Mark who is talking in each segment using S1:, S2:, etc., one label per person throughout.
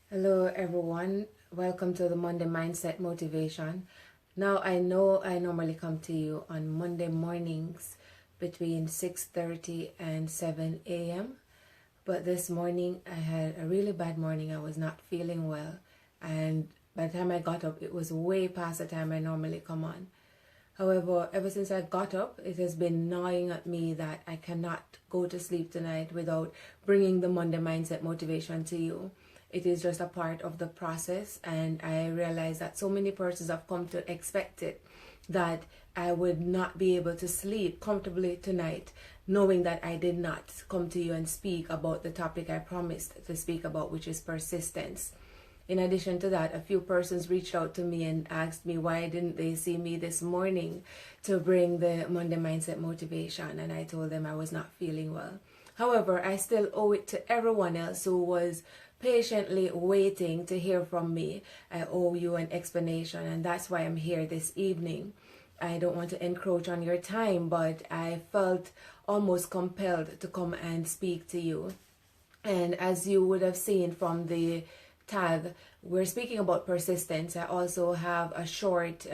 S1: Hello everyone, welcome to the Monday Mindset Motivation. Now I know I normally come to you on Monday mornings between 6:30 and 7 a.m. But this morning I had a really bad morning. I was not feeling well, and by the time I got up it was way past the time I normally come on. However, ever since I got up, it has been gnawing at me that I cannot go to sleep tonight without bringing the Monday Mindset Motivation to you. It is just a part of the process, and I realize that so many persons have come to expect it, that I would not be able to sleep comfortably tonight, knowing that I did not come to you and speak about the topic I promised to speak about, which is persistence. In addition to that, a few persons reached out to me and asked me why didn't they see me this morning to bring the Monday Mindset Motivation, and I told them I was not feeling well. However, I still owe it to everyone else who was patiently waiting to hear from me. I owe you an explanation, and that's why I'm here this evening. I don't want to encroach on your time, but I felt almost compelled to come and speak to you. And as you would have seen from the tag, we're speaking about persistence. I also have a short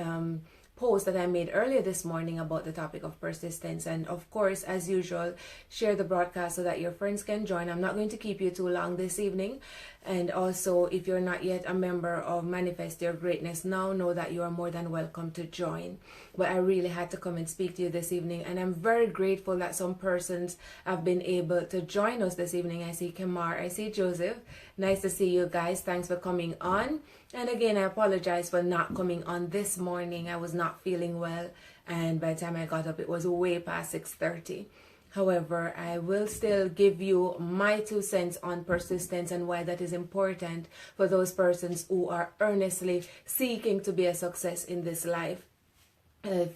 S1: post that I made earlier this morning about the topic of persistence, and of course, as usual, share the broadcast so that your friends can join. I'm not going to keep you too long this evening, and also if you're not yet a member of Manifest Your Greatness Now, know that you are more than welcome to join. But I really had to come and speak to you this evening, and I'm very grateful that some persons have been able to join us this evening. I see Kamar, I see Joseph. Nice to see you guys. Thanks for coming on. And again, I apologize for not coming on this morning. I was not feeling well, and by the time I got up it was way past 6:30. However, I will still give you my 2 cents on persistence and why that is important for those persons who are earnestly seeking to be a success in this life.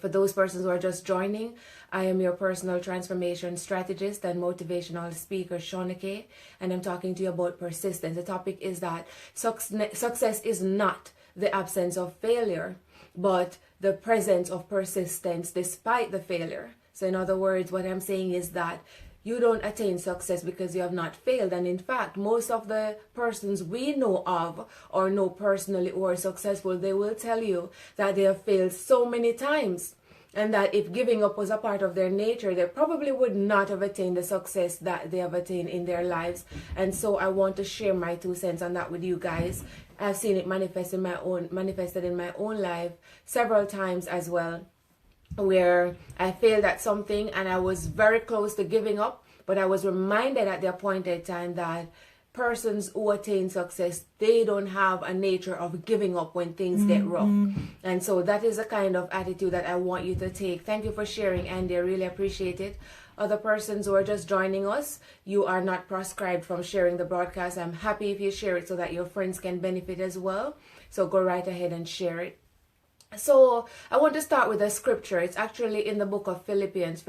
S1: For those persons who are just joining, I am your personal transformation strategist and motivational speaker, Shauna-Kaye, and I'm talking to you about persistence. The topic is that success is not the absence of failure, but the presence of persistence despite the failure. So in other words, what I'm saying is that you don't attain success because you have not failed. And in fact, most of the persons we know of or know personally who are successful, they will tell you that they have failed so many times, and that if giving up was a part of their nature, they probably would not have attained the success that they have attained in their lives. And so I want to share my 2 cents on that with you guys. I've seen it manifested in my own life several times as well, where I failed at something and I was very close to giving up, but I was reminded at the appointed time that persons who attain success, they don't have a nature of giving up when things get rough. And so that is the kind of attitude that I want you to take. Thank you for sharing, Andy. I really appreciate it. Other persons who are just joining us, you are not proscribed from sharing the broadcast. I'm happy if you share it so that your friends can benefit as well. So go right ahead and share it. So I want to start with a scripture. It's actually in the book of Philippians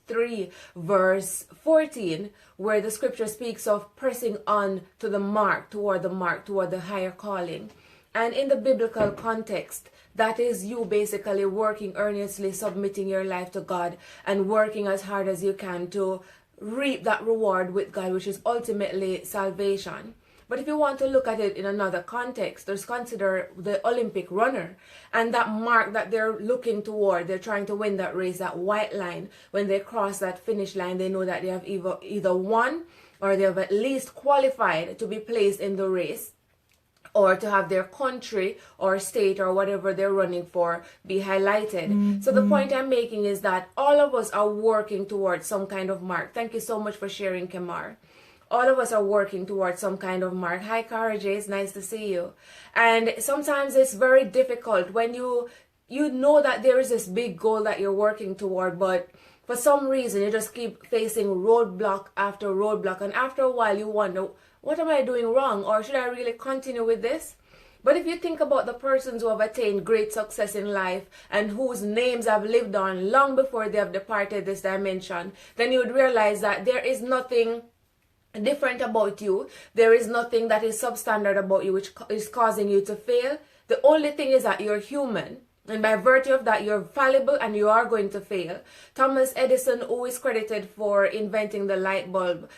S1: 3 verse 14, where the scripture speaks of pressing on to the mark, toward the higher calling. And in the biblical context, that is you basically working earnestly, submitting your life to God and working as hard as you can to reap that reward with God, which is ultimately salvation. But if you want to look at it in another context, just consider the Olympic runner and that mark that they're looking toward. They're trying to win that race, that white line. When they cross that finish line, they know that they have either won or they have at least qualified to be placed in the race, or to have their country or state or whatever they're running for be highlighted. So the point I'm making is that all of us are working towards some kind of mark. Thank you so much for sharing, Kamar. All of us are working towards some kind of mark. Hi, Cara J. It's nice to see you. And sometimes it's very difficult when you know that there is this big goal that you're working toward, but for some reason you just keep facing roadblock after roadblock. And after a while you wonder, what am I doing wrong? Or should I really continue with this? But if you think about the persons who have attained great success in life and whose names have lived on long before they have departed this dimension, then you would realize that there is nothing different about you. There is nothing that is substandard about you which is causing you to fail. The only thing is that you're human, and by virtue of that you're fallible and you are going to fail. Thomas Edison, who is credited for inventing the light bulb,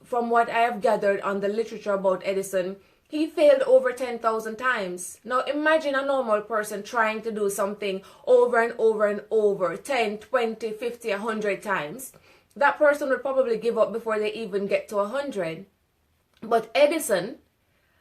S1: from what I have gathered on the literature about Edison, he failed over 10,000 times. Now imagine a normal person trying to do something over and over and over, 10, 20, 50, 100 times. That person would probably give up before they even get to 100. But Edison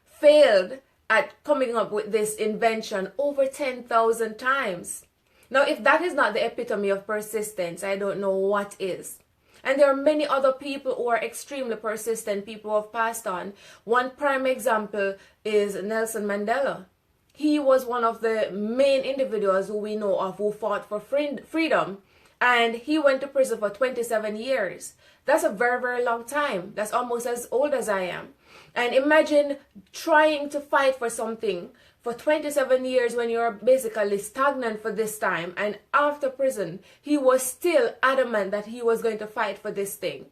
S1: failed at coming up with this invention over 10,000 times. Now, if that is not the epitome of persistence, I don't know what is. And there are many other people who are extremely persistent, people who have passed on. One prime example is Nelson Mandela. He was one of the main individuals who we know of who fought for freedom. And he went to prison for 27 years. That's a very, very long time. That's almost as old as I am. And imagine trying to fight for something for 27 years when you're basically stagnant for this time. And after prison, he was still adamant that he was going to fight for this thing.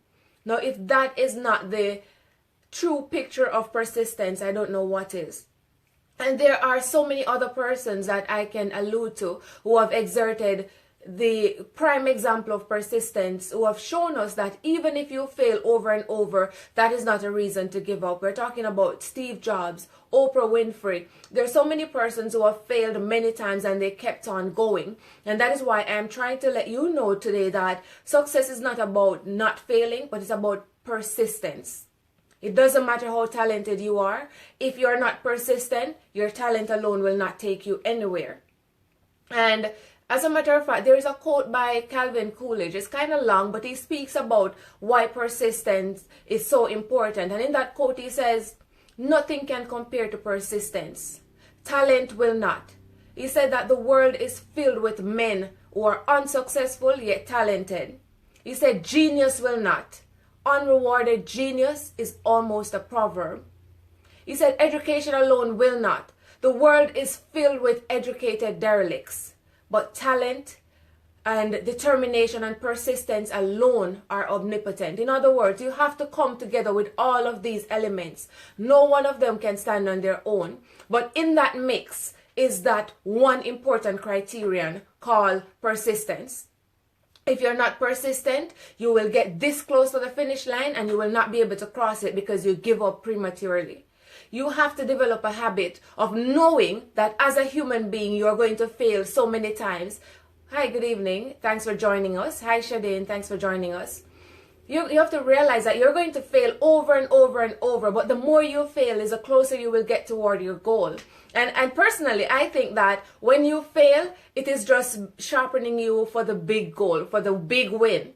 S1: Now, if that is not the true picture of persistence, I don't know what is. And there are so many other persons that I can allude to who have exerted the prime example of persistence, who have shown us that even if you fail over and over, that is not a reason to give up. We're talking about Steve Jobs, Oprah Winfrey. There are so many persons who have failed many times and they kept on going. And that is why I'm trying to let you know today that success is not about not failing, but it's about persistence. It doesn't matter how talented you are. If you're not persistent, your talent alone will not take you anywhere. And as a matter of fact, there is a quote by Calvin Coolidge. It's kind of long, but he speaks about why persistence is so important. And in that quote, he says, nothing can compare to persistence. Talent will not. He said that the world is filled with men who are unsuccessful yet talented. He said genius will not. Unrewarded genius is almost a proverb. He said education alone will not. The world is filled with educated derelicts. But talent and determination and persistence alone are omnipotent. In other words, you have to come together with all of these elements. No one of them can stand on their own. But in that mix is that one important criterion called persistence. If you're not persistent, you will get this close to the finish line and you will not be able to cross it because you give up prematurely. You have to develop a habit of knowing that as a human being, you're going to fail so many times. Hi, good evening. Thanks for joining us. Hi, Shadeen. Thanks for joining us. You have to realize that you're going to fail over and over and over, but the more you fail is the closer you will get toward your goal. And personally, I think that when you fail, it is just sharpening you for the big goal, for the big win.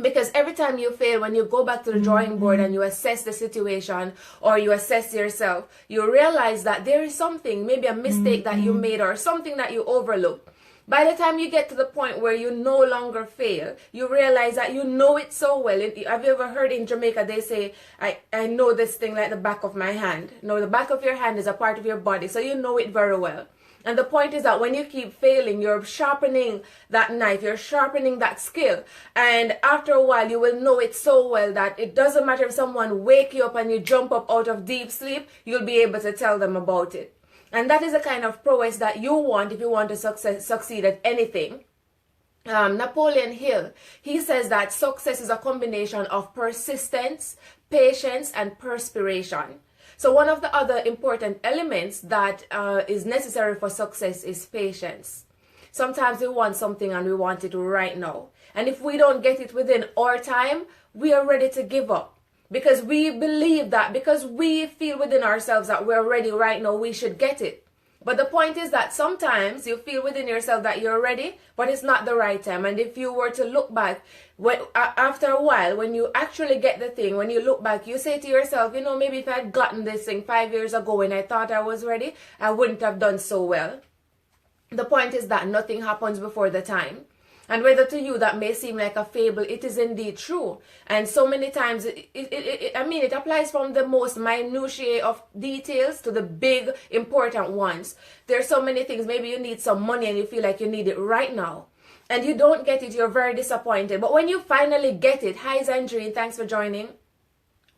S1: Because every time you fail, when you go back to the drawing board and you assess the situation or you assess yourself, you realize that there is something, maybe a mistake that you made or something that you overlooked. By the time you get to the point where you no longer fail, you realize that you know it so well. Have you ever heard in Jamaica, they say, I know this thing like the back of my hand. No, the back of your hand is a part of your body, so you know it very well. And the point is that when you keep failing, you're sharpening that knife, you're sharpening that skill. And after a while, you will know it so well that it doesn't matter if someone wake you up and you jump up out of deep sleep, you'll be able to tell them about it. And that is the kind of prowess that you want if you want to succeed at anything. Napoleon Hill, he says that success is a combination of persistence, patience, and perspiration. So one of the other important elements that is necessary for success is patience. Sometimes we want something and we want it right now. And if we don't get it within our time, we are ready to give up. Because we believe that, because we feel within ourselves that we're ready right now, we should get it. But the point is that sometimes you feel within yourself that you're ready, but it's not the right time. And if you were to look back, after a while, when you actually get the thing, when you look back, you say to yourself, you know, maybe if I had gotten this thing 5 years ago when I thought I was ready, I wouldn't have done so well. The point is that nothing happens before the time. And whether to you that may seem like a fable, it is indeed true. And so many times, it applies from the most minutiae of details to the big, important ones. There are so many things. Maybe you need some money and you feel like you need it right now. And you don't get it, you're very disappointed. But when you finally get it, hi Zandrine, thanks for joining.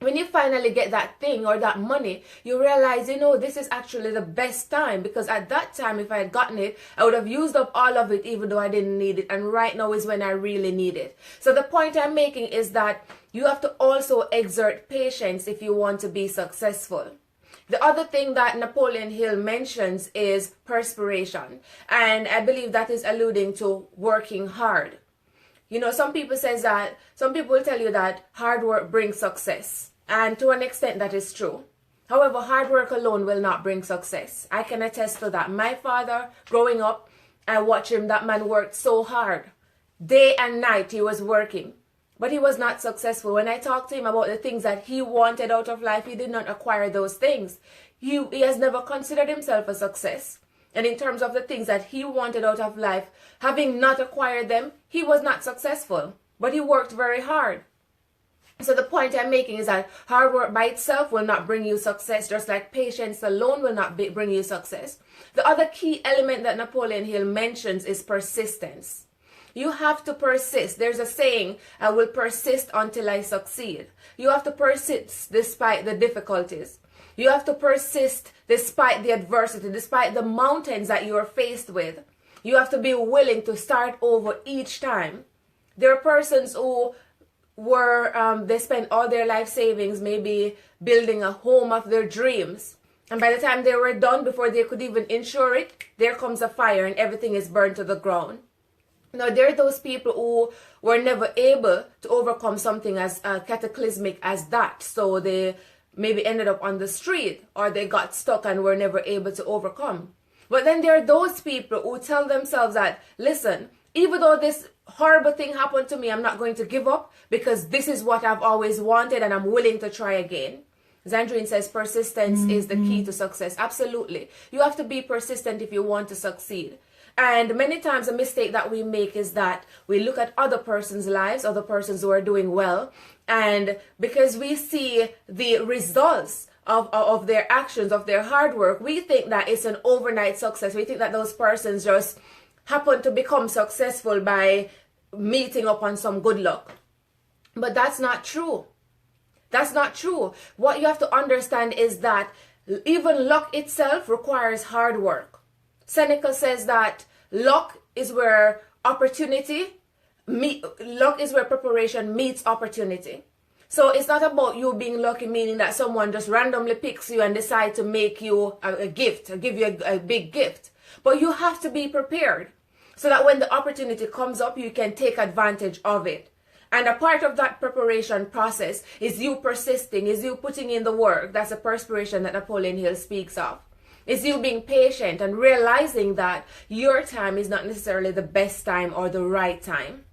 S1: when you finally get that thing or that money, you realize, this is actually the best time, because at that time, if I had gotten it, I would have used up all of it, even though I didn't need it. And right now is when I really need it. So the point I'm making is that you have to also exert patience if you want to be successful. The other thing that Napoleon Hill mentions is perspiration. And I believe that is alluding to working hard. Some people will tell you that hard work brings success. And to an extent that is true. However, hard work alone will not bring success. I can attest to that. My father, growing up, I watched him, that man worked so hard. Day and night he was working. But he was not successful. When I talked to him about the things that he wanted out of life, he did not acquire those things. He has never considered himself a success. And in terms of the things that he wanted out of life, having not acquired them, he was not successful. But he worked very hard. So the point I'm making is that hard work by itself will not bring you success, just like patience alone will not bring you success. The other key element that Napoleon Hill mentions is persistence. You have to persist. There's a saying, I will persist until I succeed. You have to persist despite the difficulties. You have to persist despite the adversity, despite the mountains that you are faced with. You have to be willing to start over each time. There are persons who they spent all their life savings maybe building a home of their dreams. And by the time they were done, before they could even insure it, there comes a fire and everything is burned to the ground. Now, there are those people who were never able to overcome something as cataclysmic as that. So they maybe ended up on the street, or they got stuck and were never able to overcome. But then there are those people who tell themselves that, listen, even though this horrible thing happened to me, I'm not going to give up, because this is what I've always wanted and I'm willing to try again. Zandrine says persistence is the key to success. Absolutely. You have to be persistent if you want to succeed. And many times a mistake that we make is that we look at other person's lives, other persons who are doing well, and because we see the results of their actions, of their hard work, we think that it's an overnight success. We think that those persons just happen to become successful by meeting up on some good luck. But that's not true. That's not true. What you have to understand is that even luck itself requires hard work. Seneca says that luck is where preparation meets opportunity. So it's not about you being lucky, meaning that someone just randomly picks you and decide to make you a gift, or give you a big gift. But you have to be prepared so that when the opportunity comes up, you can take advantage of it. And a part of that preparation process is you persisting, is you putting in the work. That's the perspiration that Napoleon Hill speaks of. It's you being patient and realizing that your time is not necessarily the best time or the right time.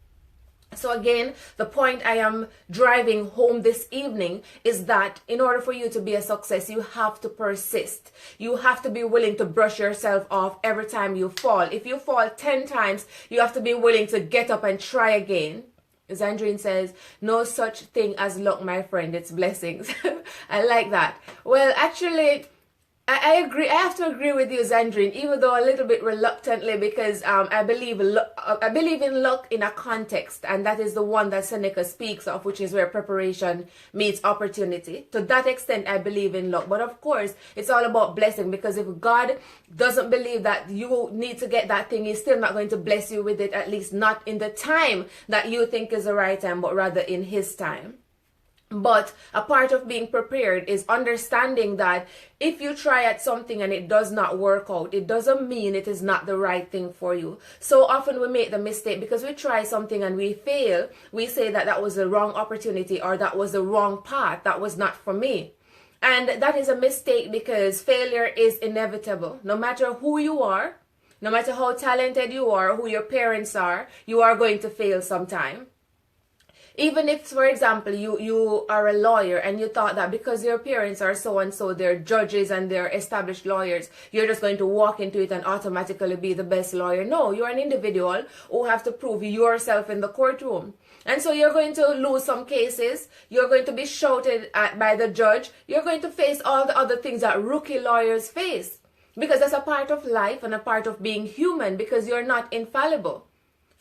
S1: So again, the point I am driving home this evening is that in order for you to be a success, you have to persist. You have to be willing to brush yourself off every time you fall. If you fall 10 times, you have to be willing to get up and try again. Zandrine says, no such thing as luck, my friend. It's blessings. I like that. Well, actually, I agree. I have to agree with you, Zandrine, even though a little bit reluctantly, because I believe in luck in a context, and that is the one that Seneca speaks of, which is where preparation meets opportunity. To that extent, I believe in luck. But of course, it's all about blessing, because if God doesn't believe that you need to get that thing, He's still not going to bless you with it, at least not in the time that you think is the right time, but rather in His time. But a part of being prepared is understanding that if you try at something and it does not work out, it doesn't mean it is not the right thing for you. So often we make the mistake because we try something and we fail. We say that that was the wrong opportunity, or that was the wrong path, that was not for me. And that is a mistake, because failure is inevitable. No matter who you are, no matter how talented you are, who your parents are, you are going to fail sometime. Even if, for example, you are a lawyer and you thought that because your parents are so-and-so, they're judges and they're established lawyers, you're just going to walk into it and automatically be the best lawyer. No, you're an individual who have to prove yourself in the courtroom. And so you're going to lose some cases. You're going to be shouted at by the judge. You're going to face all the other things that rookie lawyers face. Because that's a part of life and a part of being human, because you're not infallible.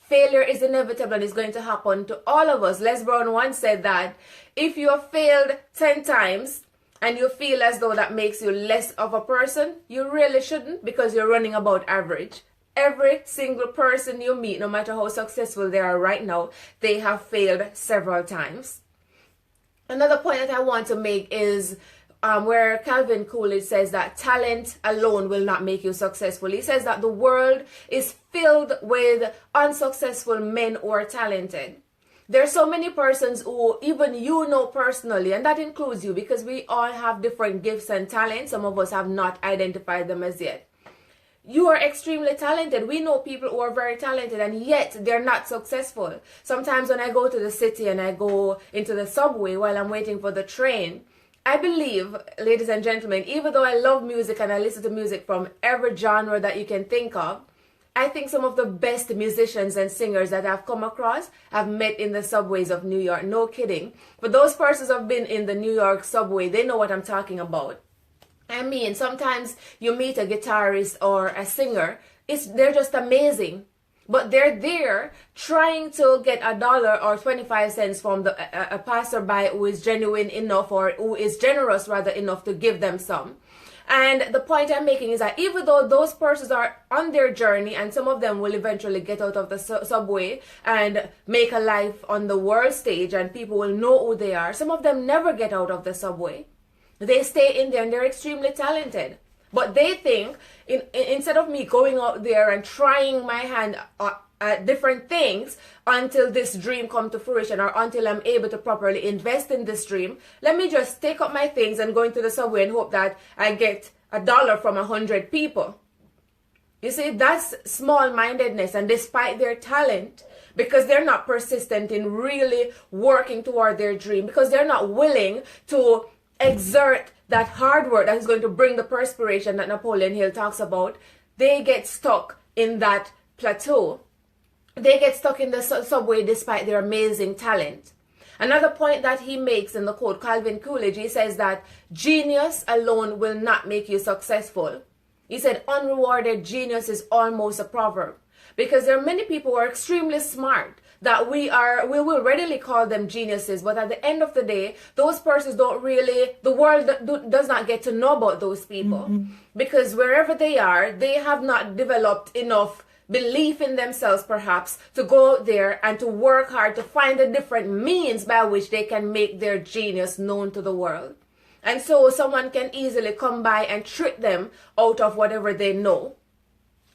S1: Failure is inevitable and it's going to happen to all of us. Les Brown once said that if you have failed 10 times and you feel as though that makes you less of a person, you really shouldn't, because you're running about average. Every single person you meet, no matter how successful they are right now, they have failed several times. Another point that I want to make is where Calvin Coolidge says that talent alone will not make you successful. He says that the world is filled with unsuccessful men who are talented. There are so many persons who even you know personally, and that includes you, because we all have different gifts and talents. Some of us have not identified them as yet. You are extremely talented. We know people who are very talented and yet they're not successful. Sometimes when I go to the city and I go into the subway while I'm waiting for the train, I believe, ladies and gentlemen, even though I love music and I listen to music from every genre that you can think of, I think some of the best musicians and singers that I've come across have met in the subways of New York. No kidding. For those persons who have been in the New York subway, they know what I'm talking about. I mean, sometimes you meet a guitarist or a singer, they're just amazing. But they're there trying to get $1 or 25 cents from a passerby who is genuine enough, or who is generous rather enough to give them some. And the point I'm making is that even though those persons are on their journey, and some of them will eventually get out of the subway and make a life on the world stage and people will know who they are, some of them never get out of the subway. They stay in there and they're extremely talented. But they think, instead of me going out there and trying my hand at different things until this dream come to fruition, or until I'm able to properly invest in this dream, let me just take up my things and go into the subway and hope that I get $1 from 100 people. You see, that's small-mindedness. And despite their talent, because they're not persistent in really working toward their dream, because they're not willing to exert that hard work that is going to bring the perspiration that Napoleon Hill talks about, they get stuck in that plateau. They get stuck in the subway despite their amazing talent. Another point that he makes in the quote, Calvin Coolidge, he says that genius alone will not make you successful. He said unrewarded genius is almost a proverb, because there are many people who are extremely smart that we will readily call them geniuses, but at the end of the day, those persons don't really, the world does not get to know about those people, because wherever they are, they have not developed enough belief in themselves perhaps to go there and to work hard to find the different means by which they can make their genius known to the world. And so someone can easily come by and trick them out of whatever they know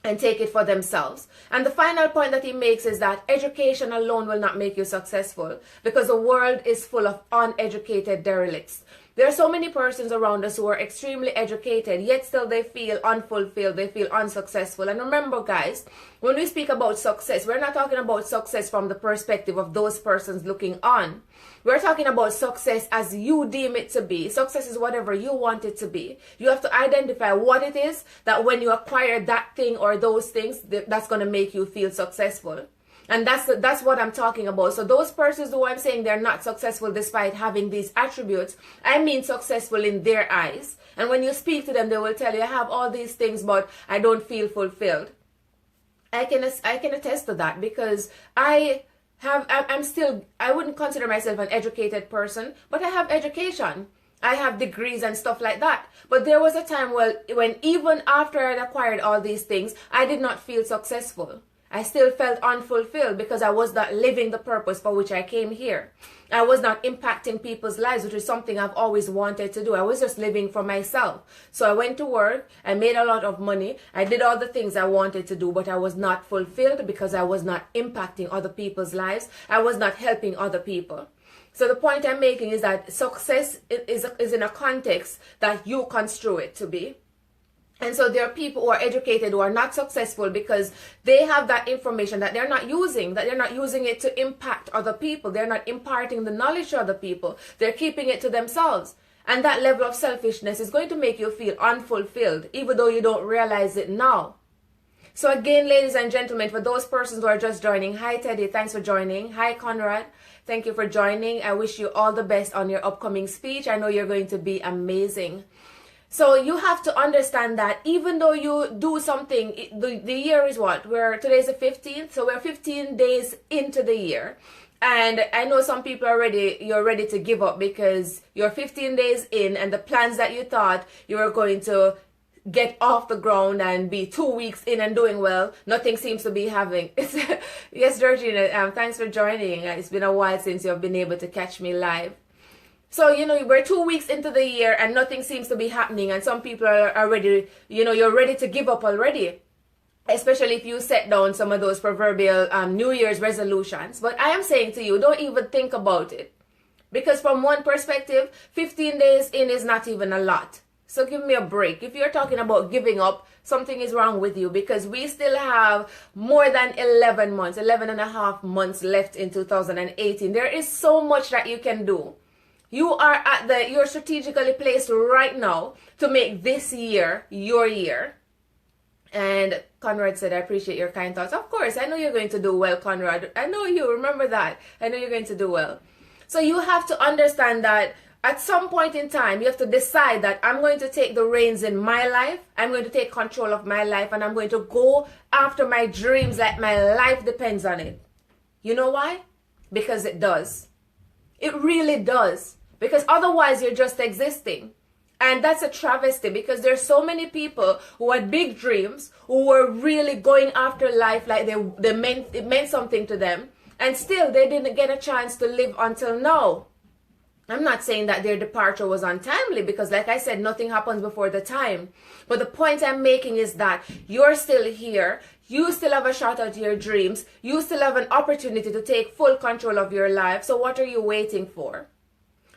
S1: and take it for themselves. And the final point that he makes is that education alone will not make you successful, because the world is full of uneducated derelicts. There are so many persons around us who are extremely educated, yet still they feel unfulfilled, they feel unsuccessful. And remember, guys, when we speak about success, we're not talking about success from the perspective of those persons looking on. We're talking about success as you deem it to be. Success is whatever you want it to be. You have to identify what it is that when you acquire that thing or those things, that's going to make you feel successful. And that's what I'm talking about. So those persons who I'm saying they're not successful despite having these attributes, I mean successful in their eyes. And when you speak to them, they will tell you, I have all these things, but I don't feel fulfilled. I can attest to that, because I wouldn't consider myself an educated person, but I have education. I have degrees and stuff like that. But there was a time when even after I had acquired all these things, I did not feel successful. I still felt unfulfilled because I was not living the purpose for which I came here. I was not impacting people's lives, which is something I've always wanted to do. I was just living for myself. So I went to work, I made a lot of money, I did all the things I wanted to do, but I was not fulfilled because I was not impacting other people's lives. I was not helping other people. So the point I'm making is that success is in a context that you construe it to be. And so there are people who are educated who are not successful because they have that information that they're not using it to impact other people. They're not imparting the knowledge to other people. They're keeping it to themselves. And that level of selfishness is going to make you feel unfulfilled, even though you don't realize it now. So again, ladies and gentlemen, for those persons who are just joining, hi Teddy, thanks for joining. Hi Conrad, thank you for joining. I wish you all the best on your upcoming speech. I know you're going to be amazing. So you have to understand that even though you do something, the year is what? Today's the 15th, so we're 15 days into the year. And I know some people you're ready to give up because you're 15 days in and the plans that you thought you were going to get off the ground and be 2 weeks in and doing well, nothing seems to be having. Yes, Georgina, thanks for joining. It's been a while since you've been able to catch me live. So, we're 2 weeks into the year and nothing seems to be happening. And some people are already, you're ready to give up already. Especially if you set down some of those proverbial New Year's resolutions. But I am saying to you, don't even think about it. Because from one perspective, 15 days in is not even a lot. So give me a break. If you're talking about giving up, something is wrong with you, because we still have more than 11 months, 11 and a half months left in 2018. There is so much that you can do. You're strategically placed right now to make this year your year. And Conrad said, I appreciate your kind thoughts. Of course, I know you're going to do well, Conrad. I know you. Remember that. I know you're going to do well. So you have to understand that at some point in time, you have to decide that I'm going to take the reins in my life. I'm going to take control of my life, and I'm going to go after my dreams like my life depends on it. You know why? Because it does. It really does. Because otherwise, you're just existing. And that's a travesty, because there's so many people who had big dreams, who were really going after life like it meant something to them. And still, they didn't get a chance to live until now. I'm not saying that their departure was untimely, because like I said, nothing happens before the time. But the point I'm making is that you're still here. You still have a shot at your dreams. You still have an opportunity to take full control of your life. So what are you waiting for?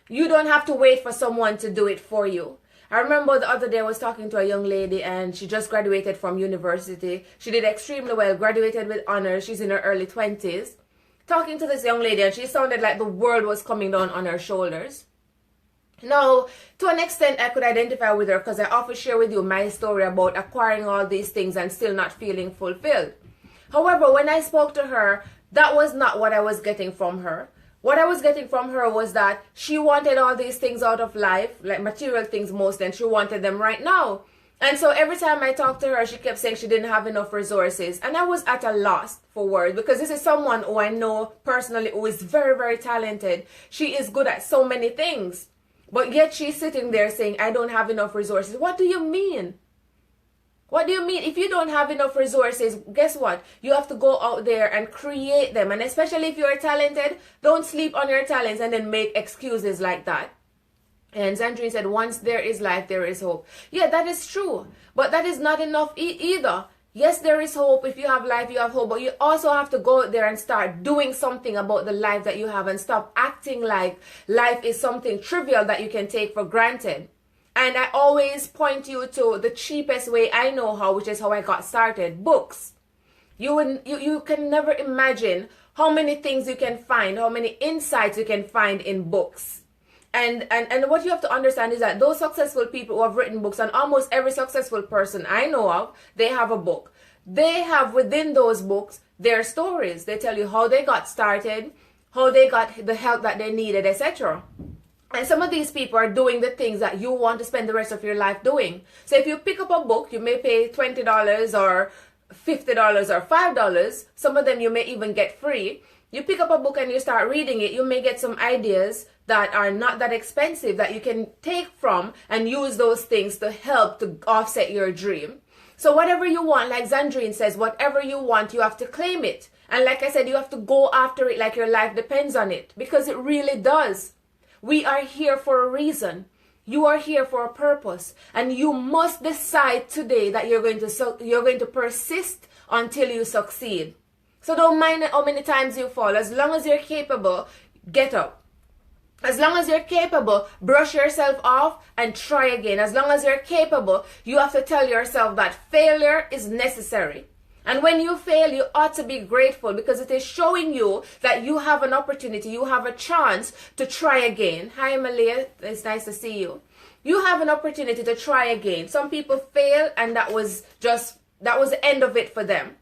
S1: You don't have to wait for someone to do it for you. I remember the other day I was talking to a young lady, and she just graduated from university. She did extremely well, graduated with honors. She's in her early 20s. Talking to this young lady, and she sounded like the world was coming down on her shoulders. Now, to an extent, I could identify with her, because I often share with you my story about acquiring all these things and still not feeling fulfilled. However, when I spoke to her, that was not what I was getting from her. What I was getting from her was that she wanted all these things out of life, like material things mostly, and she wanted them right now. And so every time I talked to her, she kept saying she didn't have enough resources. And I was at a loss for words, because this is someone who I know personally who is very, very talented. She is good at so many things. But yet she's sitting there saying, I don't have enough resources. What do you mean? What do you mean? If you don't have enough resources, guess what? You have to go out there and create them. And especially if you're talented, don't sleep on your talents and then make excuses like that. And Zandrine said, once there is life, there is hope. Yeah, that is true. But that is not enough either. Yes, there is hope. If you have life, you have hope. But you also have to go out there and start doing something about the life that you have, and stop acting like life is something trivial that you can take for granted. And I always point you to the cheapest way I know how, which is how I got started. Books. You can never imagine how many things you can find, how many insights you can find in books. And what you have to understand is that those successful people who have written books, and almost every successful person I know of, they have a book. They have within those books their stories. They tell you how they got started, how they got the help that they needed, etc. And some of these people are doing the things that you want to spend the rest of your life doing. So if you pick up a book, you may pay $20 or $50 or $5. Some of them you may even get free. You pick up a book and you start reading it, you may get some ideas that are not that expensive that you can take from and use those things to help to offset your dream. So whatever you want, like Zandrine says, whatever you want, you have to claim it. And like I said, you have to go after it like your life depends on it, because it really does. We are here for a reason. You are here for a purpose, and you must decide today that you're going to persist until you succeed. So don't mind how many times you fall. As long as you're capable, get up. As long as you're capable, brush yourself off and try again. As long as you're capable, you have to tell yourself that failure is necessary. And when you fail, you ought to be grateful, because it is showing you that you have an opportunity, you have a chance to try again. Hi, Malia. It's nice to see you. You have an opportunity to try again. Some people fail, and that was the end of it for them.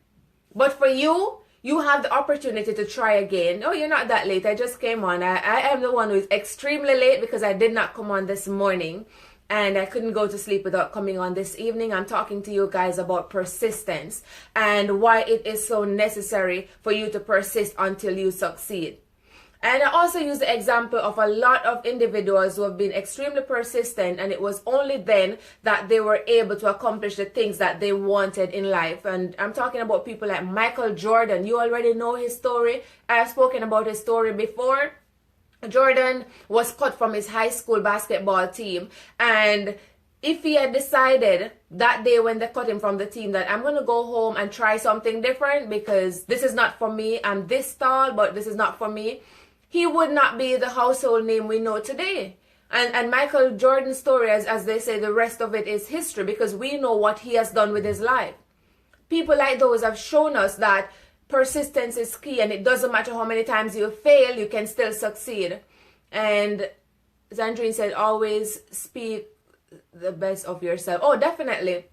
S1: But for you, you have the opportunity to try again. Oh, you're not that late. I just came on. I am the one who is extremely late because I did not come on this morning. and I couldn't go to sleep without coming on this evening. I'm talking to you guys about persistence and why it is so necessary for you to persist until you succeed. And I also use the example of a lot of individuals who have been extremely persistent, and it was only then that they were able to accomplish the things that they wanted in life. And I'm talking about people like Michael Jordan. You already know his story. I've spoken about his story before. Jordan was cut from his high school basketball team, and if he had decided that day when they cut him from the team that I'm going to go home and try something different because this is not for me, I'm this tall, but this is not for me, he would not be the household name we know today. And Michael Jordan's story, as they say, the rest of it is history because we know what he has done with his life. People like those have shown us that persistence is key, and it doesn't matter how many times you fail, you can still succeed. And Zandrine said, always speak the best of yourself. Oh, definitely.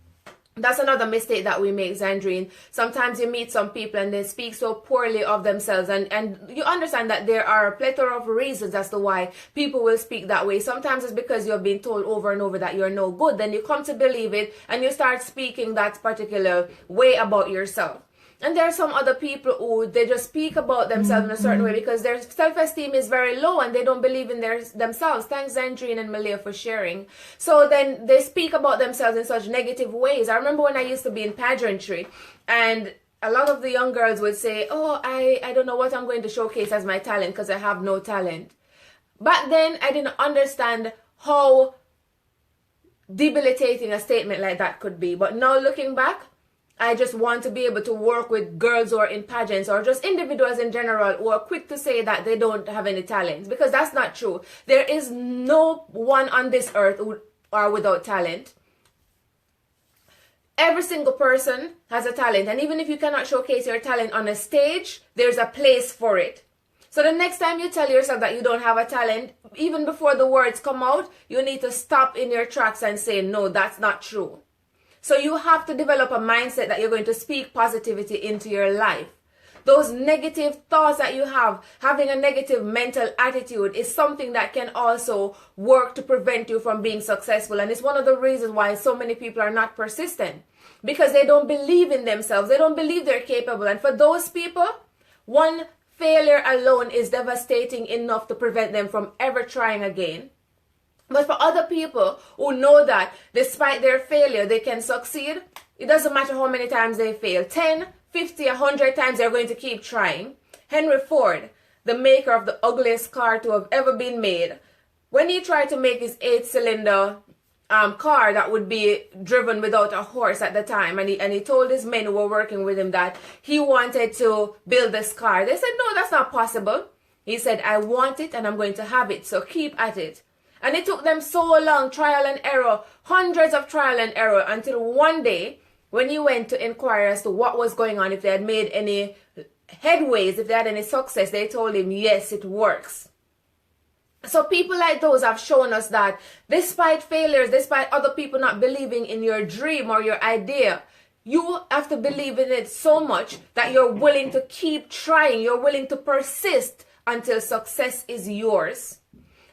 S1: That's another mistake that we make, Zandrine. Sometimes you meet some people and they speak so poorly of themselves, and you understand that there are a plethora of reasons as to why people will speak that way. Sometimes it's because you're being told over and over that you're no good. Then you come to believe it and you start speaking that particular way about yourself. And there are some other people who they just speak about themselves in a certain way because their self-esteem is very low and they don't believe in themselves. Thanks, Zandrine and Malia, for sharing. So then they speak about themselves in such negative ways. I remember when I used to be in pageantry, and a lot of the young girls would say, oh, I don't know what I'm going to showcase as my talent because I have no talent. Back then, I didn't understand how debilitating a statement like that could be. But now looking back, I just want to be able to work with girls who are in pageants or just individuals in general who are quick to say that they don't have any talents, because that's not true. There is no one on this earth who are without talent. Every single person has a talent, and even if you cannot showcase your talent on a stage, there's a place for it. So the next time you tell yourself that you don't have a talent, even before the words come out, you need to stop in your tracks and say, no, that's not true. So you have to develop a mindset that you're going to speak positivity into your life. Those negative thoughts that you have, having a negative mental attitude, is something that can also work to prevent you from being successful. And it's one of the reasons why so many people are not persistent, because they don't believe in themselves. They don't believe they're capable. And for those people, one failure alone is devastating enough to prevent them from ever trying again. But for other people who know that despite their failure, they can succeed, it doesn't matter how many times they fail. 10, 50, 100 times they're going to keep trying. Henry Ford, the maker of the ugliest car to have ever been made, when he tried to make his 8-cylinder car that would be driven without a horse at the time, and he told his men who were working with him that he wanted to build this car. They said, no, that's not possible. He said, I want it and I'm going to have it, so keep at it. And it took them so long, trial and error, hundreds of trial and error, until one day when he went to inquire as to what was going on, if they had made any headways, if they had any success, they told him, yes, it works. So people like those have shown us that despite failures, despite other people not believing in your dream or your idea, you have to believe in it so much that you're willing to keep trying, you're willing to persist until success is yours.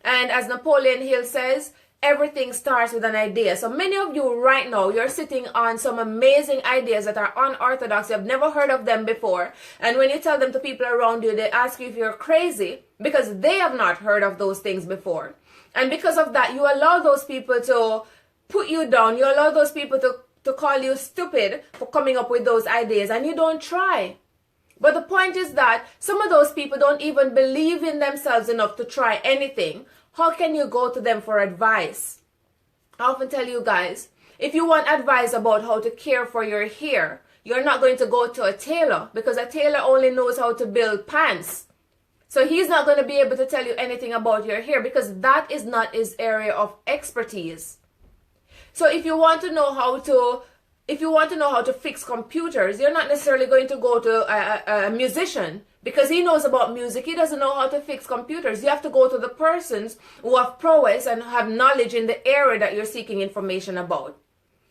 S1: And as Napoleon Hill says, everything starts with an idea. So many of you right now, you're sitting on some amazing ideas that are unorthodox. You've never heard of them before. And when you tell them to people around you, they ask you if you're crazy because they have not heard of those things before. And because of that, you allow those people to put you down. You allow those people to call you stupid for coming up with those ideas, and you don't try. But the point is that some of those people don't even believe in themselves enough to try anything. How can you go to them for advice? I often tell you guys, if you want advice about how to care for your hair, you're not going to go to a tailor, because a tailor only knows how to build pants. So he's not going to be able to tell you anything about your hair because that is not his area of expertise. So if you want to know how to fix computers, you're not necessarily going to go to a musician because he knows about music. He doesn't know how to fix computers. You have to go to the persons who have prowess and have knowledge in the area that you're seeking information about.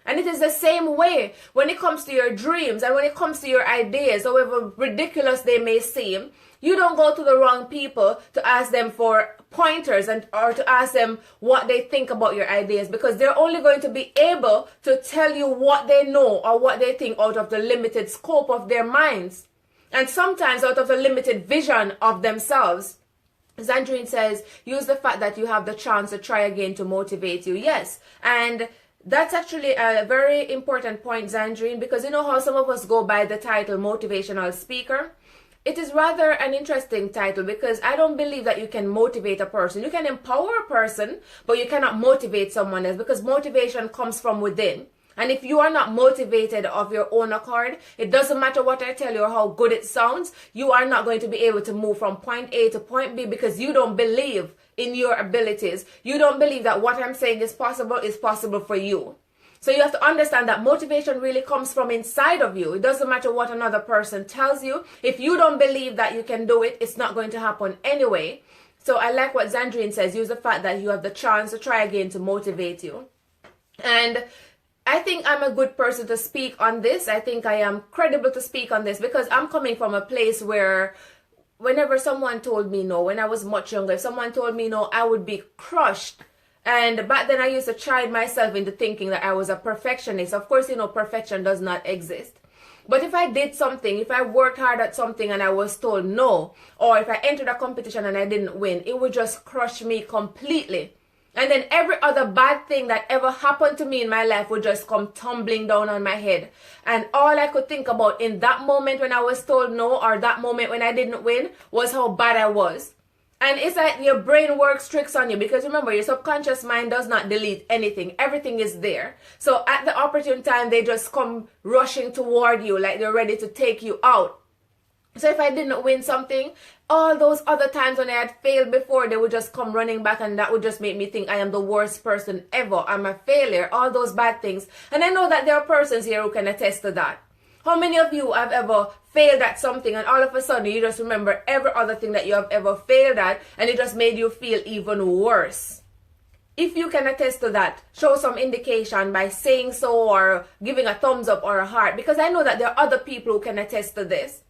S1: And it is the same way when it comes to your dreams and when it comes to your ideas, however ridiculous they may seem. You don't go to the wrong people to ask them for pointers or to ask them what they think about your ideas, because they're only going to be able to tell you what they know or what they think out of the limited scope of their minds, and sometimes out of the limited vision of themselves. Zandrine says, use the fact that you have the chance to try again to motivate you. Yes, and that's actually a very important point, Zandrine, because you know how some of us go by the title motivational speaker? It is rather an interesting title, because I don't believe that you can motivate a person. You can empower a person, but you cannot motivate someone else, because motivation comes from within. And if you are not motivated of your own accord, it doesn't matter what I tell you or how good it sounds, you are not going to be able to move from point A to point B, because you don't believe in your abilities. You don't believe that what I'm saying is possible for you. So you have to understand that motivation really comes from inside of you. It doesn't matter what another person tells you. If you don't believe that you can do it, it's not going to happen anyway. So I like what Zandrine says, use the fact that you have the chance to try again to motivate you. And I think I'm a good person to speak on this. I think I am credible to speak on this, because I'm coming from a place where whenever someone told me no, when I was much younger, if someone told me no, I would be crushed. And back then I used to chide myself into thinking that I was a perfectionist. Of course, you know, perfection does not exist. But if I did something, if I worked hard at something and I was told no, or if I entered a competition and I didn't win, it would just crush me completely. And then every other bad thing that ever happened to me in my life would just come tumbling down on my head. And all I could think about in that moment when I was told no, or that moment when I didn't win, was how bad I was. And it's like your brain works tricks on you, because remember, your subconscious mind does not delete anything. Everything is there. So at the opportune time, they just come rushing toward you like they're ready to take you out. So if I didn't win something, all those other times when I had failed before, they would just come running back, and that would just make me think I am the worst person ever. I'm a failure, all those bad things. And I know that there are persons here who can attest to that. How many of you have ever failed at something and all of a sudden you just remember every other thing that you have ever failed at, and it just made you feel even worse? If you can attest to that, show some indication by saying so or giving a thumbs up or a heart, because I know that there are other people who can attest to this.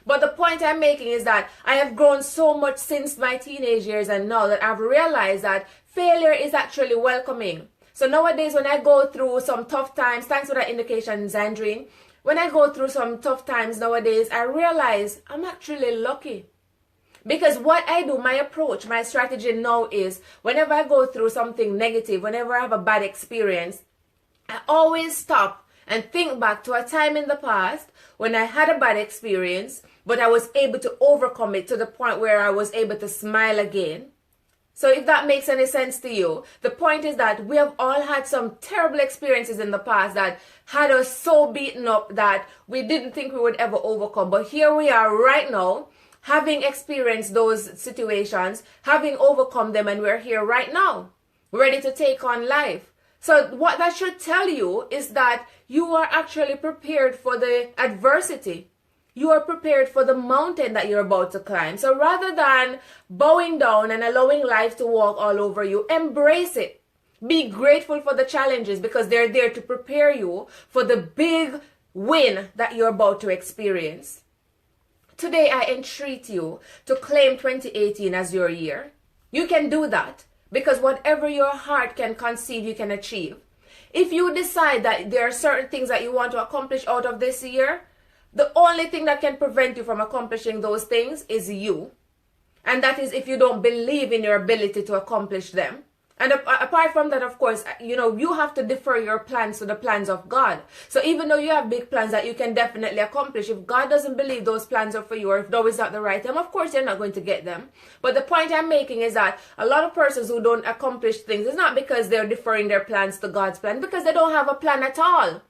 S1: But the point I'm making is that I have grown so much since my teenage years and now that I've realized that failure is actually welcoming. So nowadays when I go through some tough times, thanks for that indication, Zandrine, when I go through some tough times nowadays, I realize I'm actually lucky. Because what I do, my approach, my strategy now is whenever I go through something negative, whenever I have a bad experience, I always stop and think back to a time in the past when I had a bad experience, but I was able to overcome it to the point where I was able to smile again. So if that makes any sense to you, the point is that we have all had some terrible experiences in the past that had us so beaten up that we didn't think we would ever overcome. But here we are right now, having experienced those situations, having overcome them, and we're here right now, ready to take on life. So what that should tell you is that you are actually prepared for the adversity. You are prepared for the mountain that you're about to climb. So rather than bowing down and allowing life to walk all over you, embrace it. Be grateful for the challenges, because they're there to prepare you for the big win that you're about to experience. Today, I entreat you to claim 2018 as your year. You can do that, because whatever your heart can conceive, you can achieve. If you decide that there are certain things that you want to accomplish out of this year, the only thing that can prevent you from accomplishing those things is you. And that is if you don't believe in your ability to accomplish them. And apart from that, of course, you have to defer your plans to the plans of God. So even though you have big plans that you can definitely accomplish, if God doesn't believe those plans are for you, or if now is not the right time, of course you're not going to get them. But the point I'm making is that a lot of persons who don't accomplish things, it's not because they're deferring their plans to God's plan, because they don't have a plan at all.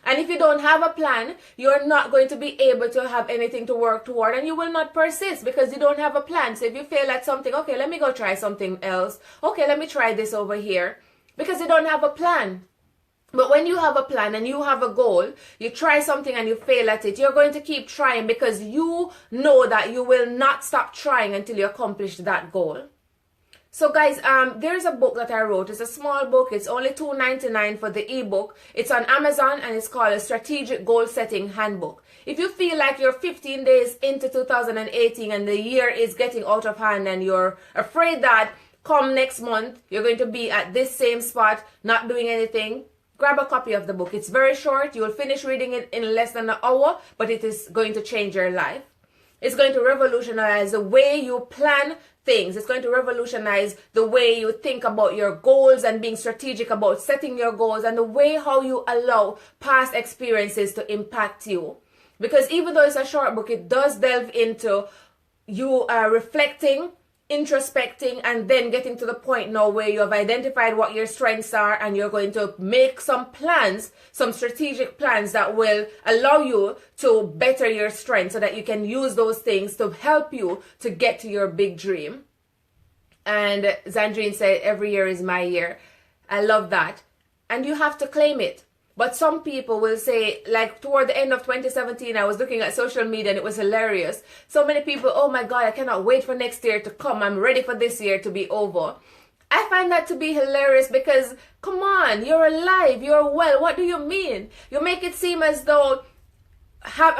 S1: And if you don't have a plan, you're not going to be able to have anything to work toward, and you will not persist because you don't have a plan. So if you fail at something, okay, let me go try something else. Okay, let me try this over here, because you don't have a plan. But when you have a plan and you have a goal, you try something and you fail at it, you're going to keep trying, because you know that you will not stop trying until you accomplish that goal. So guys, there's a book that I wrote. It's a small book. It's only $2.99 for the ebook. It's on Amazon and it's called a Strategic Goal Setting Handbook. If you feel like you're 15 days into 2018 and the year is getting out of hand and you're afraid that come next month you're going to be at this same spot not doing anything, grab a copy of the book. It's very short. You'll finish reading it in less than an hour, but it is going to change your life. It's going to revolutionize the way you plan things. It's going to revolutionize the way you think about your goals and being strategic about setting your goals, and the way how you allow past experiences to impact you. Because even though it's a short book, it does delve into you reflecting, introspecting, and then getting to the point now where you have identified what your strengths are, and you're going to make some plans, some strategic plans that will allow you to better your strengths so that you can use those things to help you to get to your big dream. And Zandrine said, every year is my year. I love that. And you have to claim it. But some people will say, like toward the end of 2017, I was looking at social media and it was hilarious. So many people, oh my God, I cannot wait for next year to come. I'm ready for this year to be over. I find that to be hilarious because, come on, you're alive, you're well. What do you mean? You make it seem as though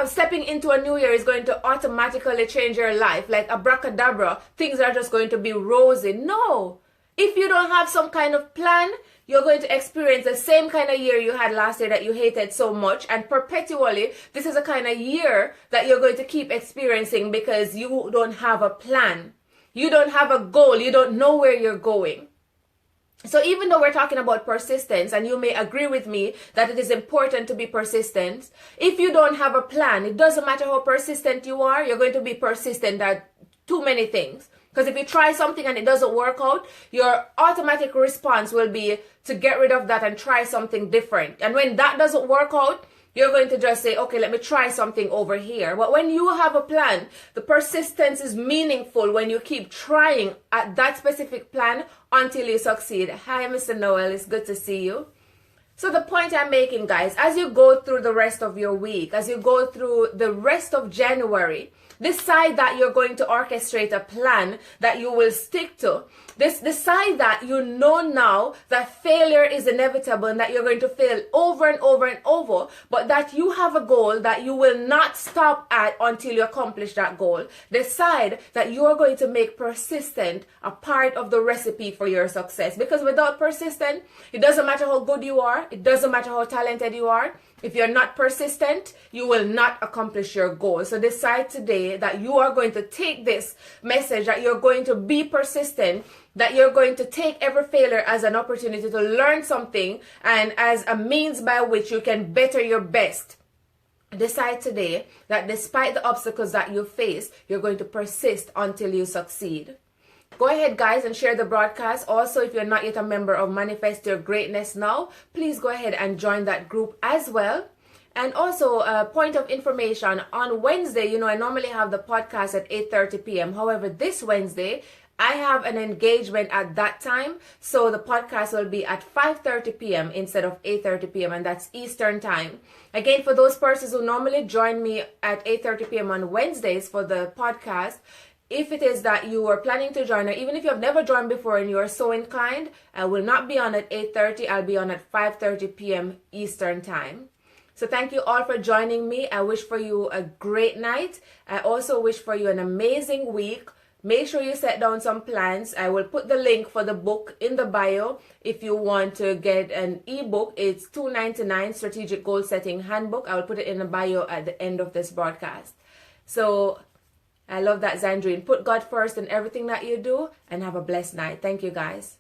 S1: stepping into a new year is going to automatically change your life. Like abracadabra, things are just going to be rosy. No. If you don't have some kind of plan, you're going to experience the same kind of year you had last year that you hated so much, and perpetually this is a kind of year that you're going to keep experiencing because you don't have a plan. You don't have a goal. You don't know where you're going. So even though we're talking about persistence, and you may agree with me that it is important to be persistent, if you don't have a plan, it doesn't matter how persistent you are, you're going to be persistent at too many things. Because if you try something and it doesn't work out, your automatic response will be to get rid of that and try something different. And when that doesn't work out, you're going to just say, okay, let me try something over here. But when you have a plan, the persistence is meaningful when you keep trying at that specific plan until you succeed. Hi, Mr. Noel. It's good to see you. So the point I'm making, guys, as you go through the rest of your week, as you go through the rest of January, decide that you're going to orchestrate a plan that you will stick to. Decide that you know now that failure is inevitable and that you're going to fail over and over and over, but that you have a goal that you will not stop at until you accomplish that goal. Decide that you are going to make persistent a part of the recipe for your success, because without persistent, it doesn't matter how good you are, it doesn't matter how talented you are. If you're not persistent, you will not accomplish your goal. So decide today that you are going to take this message, that you're going to be persistent, that you're going to take every failure as an opportunity to learn something and as a means by which you can better your best. Decide today that despite the obstacles that you face, you're going to persist until you succeed. Go ahead, guys, and share the broadcast. Also, if you're not yet a member of Manifest Your Greatness Now, please go ahead and join that group as well. And also, a point of information, on Wednesday, I normally have the podcast at 8:30 p.m. However, this Wednesday, I have an engagement at that time, so the podcast will be at 5:30 p.m. instead of 8:30 p.m., and that's Eastern Time. Again, for those persons who normally join me at 8:30 p.m. on Wednesdays for the podcast, if it is that you are planning to join, or even if you have never joined before and you are so inclined, I will not be on at 8:30. I'll be on at 5:30 p.m. Eastern Time. So thank you all for joining me. I wish for you a great night. I also wish for you an amazing week. Make sure you set down some plans. I will put the link for the book in the bio. If you want to get an ebook, it's $2.99 Strategic Goal Setting Handbook. I will put it in the bio at the end of this broadcast. So I love that, Zandrine. Put God first in everything that you do, and have a blessed night. Thank you, guys.